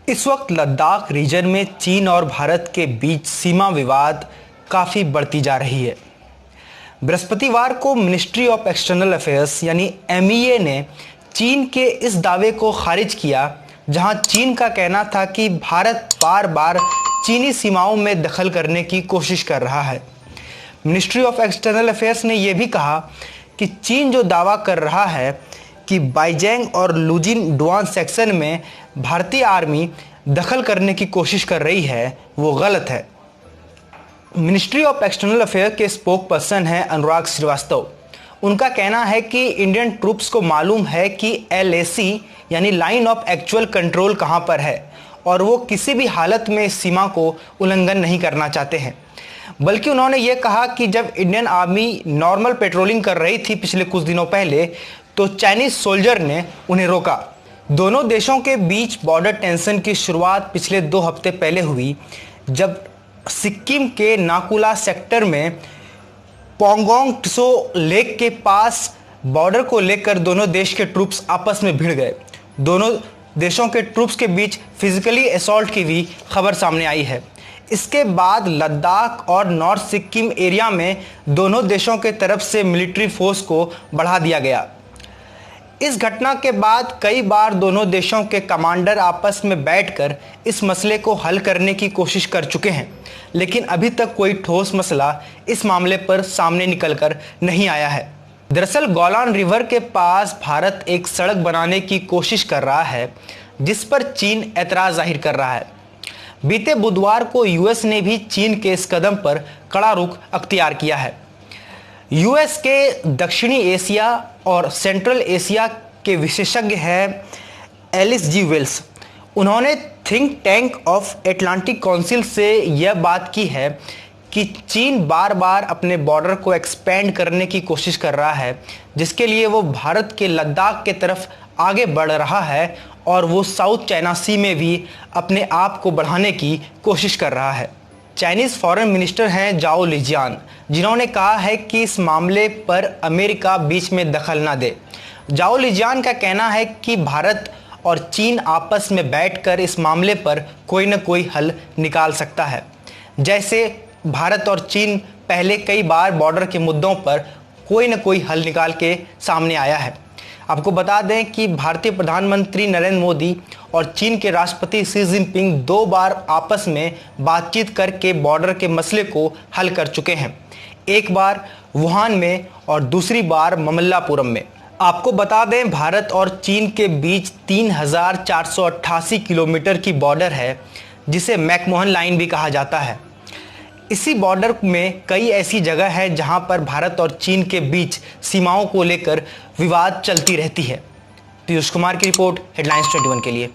इस वक्त लद्दाख रीजन में चीन और भारत के बीच सीमा विवाद काफ़ी बढ़ती जा रही है। बृहस्पतिवार को मिनिस्ट्री ऑफ एक्सटर्नल अफेयर्स यानी MEA ने चीन के इस दावे को खारिज किया, जहां चीन का कहना था कि भारत बार बार चीनी सीमाओं में दखल करने की कोशिश कर रहा है। मिनिस्ट्री ऑफ एक्सटर्नल अफेयर्स ने यह भी कहा कि चीन जो दावा कर रहा है कि बाइजैंग और लुजिन डुआन सेक्शन में भारतीय आर्मी दखल करने की कोशिश कर रही है, वो गलत है। मिनिस्ट्री ऑफ एक्सटर्नल अफेयर के स्पोक पर्सन हैं अनुराग श्रीवास्तव। उनका कहना है कि इंडियन ट्रूप्स को मालूम है कि LAC यानी लाइन ऑफ एक्चुअल कंट्रोल कहां पर है और वो किसी भी हालत में इस सीमा को उल्लंघन नहीं करना चाहते हैं। बल्कि उन्होंने ये कहा कि जब इंडियन आर्मी नॉर्मल पेट्रोलिंग कर रही थी पिछले कुछ दिनों पहले, तो चाइनीज सोल्जर ने उन्हें रोका। दोनों देशों के बीच बॉर्डर टेंशन की शुरुआत पिछले 2 हफ्ते पहले हुई, जब सिक्किम के नाकुला सेक्टर में पोंगोंग त्सो लेक के पास बॉर्डर को लेकर दोनों देश के ट्रूप्स आपस में भिड़ गए। दोनों देशों के ट्रूप्स के बीच फिजिकली असॉल्ट की भी खबर सामने आई है। इसके बाद लद्दाख और नॉर्थ सिक्किम एरिया में दोनों देशों के तरफ से मिलिट्री फोर्स को बढ़ा दिया गया। इस घटना के बाद कई बार दोनों देशों के कमांडर आपस में बैठकर इस मसले को हल करने की कोशिश कर चुके हैं, लेकिन अभी तक कोई ठोस मसला इस मामले पर सामने निकलकर नहीं आया है। दरअसल गोलान रिवर के पास भारत एक सड़क बनाने की कोशिश कर रहा है, जिस पर चीन ऐतराज जाहिर कर रहा है। बीते बुधवार को US ने भी चीन के इस कदम पर कड़ा रुख अख्तियार किया है। US के दक्षिणी एशिया और सेंट्रल एशिया के विशेषज्ञ हैं एलिस जी वेल्स। उन्होंने think tank of Atlantic council से यह बात की है कि चीन बार बार अपने बॉर्डर को एक्सपेंड करने की कोशिश कर रहा है, जिसके लिए वो भारत के लद्दाख के तरफ आगे बढ़ रहा है और वो साउथ चाइना सी में भी अपने आप को बढ़ाने की कोशिश कर रहा है। चाइनीज़ फॉरेन मिनिस्टर हैं जाओ लिजियान, जिन्होंने कहा है कि इस मामले पर अमेरिका बीच में दखल ना दे। जाओ लिजियान का कहना है कि भारत और चीन आपस में बैठकर इस मामले पर कोई न कोई हल निकाल सकता है, जैसे भारत और चीन पहले कई बार बॉर्डर के मुद्दों पर कोई न कोई हल निकाल के सामने आया है। आपको बता दें कि भारतीय प्रधानमंत्री नरेंद्र मोदी और चीन के राष्ट्रपति शी जिनपिंग 2 बार आपस में बातचीत करके बॉर्डर के मसले को हल कर चुके हैं, एक बार वुहान में और दूसरी बार ममल्लापुरम में। आपको बता दें भारत और चीन के बीच 3488 किलोमीटर की बॉर्डर है, जिसे मैकमोहन लाइन भी कहा जाता है। इसी बॉर्डर में कई ऐसी जगह है जहां पर भारत और चीन के बीच सीमाओं को लेकर विवाद चलती रहती है। पीयूष कुमार की रिपोर्ट, हेडलाइंस 21 के लिए।